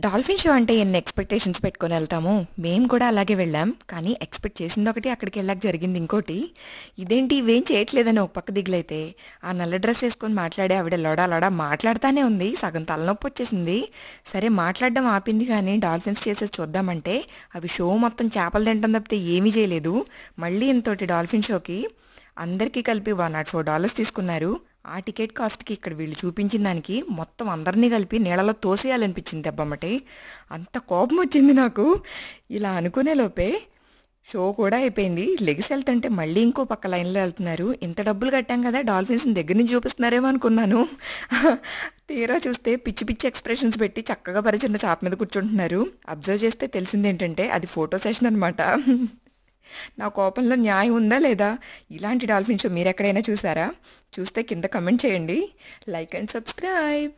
Dolphin show అంటే ఎన్ని expectations పెట్టుకొని వెళ్తాము. మేము కూడా అలాగే వెళ్ళాం. కానీ ఎక్స్పెక్ట్ చేసింది ఒకటి, అక్కడికి వెళ్ళాక జరిగింది ఇంకోటి. ఇదేంటి ఇవేం చేయట్లేదని ఒక పక్క దిగులైతే, ఆ నల్ల డ్రెస్ వేసుకొని మాట్లాడే ఆవిడ లొడా లొడా మాట్లాడుతూనే ఉంది. సగం తలనొప్పి వచ్చేసింది. సరే మాట్లాడడం ఆపింది, కానీ డాల్ఫిన్స్ చేసేది చూద్దామంటే అవి షో మొత్తం చేపలు తింటాం తప్పితే ఏమీ చేయలేదు. మళ్ళీ ఇంతోటి డాల్ఫిన్ షోకి అందరికీ కలిపి $104 తీసుకున్నారు. ఆ టికెట్ కాస్ట్కి ఇక్కడ వీళ్ళు చూపించిన దానికి మొత్తం అందరినీ కలిపి నీళ్ళలో తోసేయాలనిపించింది దెబ్బమ్మటి. అంత కోపం వచ్చింది నాకు. ఇలా అనుకునే లోపే షో కూడా అయిపోయింది. లెగిసి వెళ్తుంటే మళ్ళీ ఇంకో పక్క లైన్లో వెళ్తున్నారు. ఇంత డబ్బులు కట్టాం కదా, డాల్ఫిన్స్ దగ్గర నుంచి చూపిస్తున్నారేమో అనుకున్నాను. తీరా చూస్తే పిచ్చి పిచ్చి ఎక్స్ప్రెషన్స్ పెట్టి చక్కగా పరిచిన చాప మీద కూర్చుంటున్నారు. అబ్జర్వ్ చేస్తే తెలిసింది ఏంటంటే అది ఫోటో సెషన్ అనమాట. నా కోపంలో న్యాయం ఉందా లేదా? ఇలాంటి డాల్ఫిన్ షో మీరు ఎక్కడైనా చూసారా? చూస్తే కింద కమెంట్ చేయండి. Like and subscribe.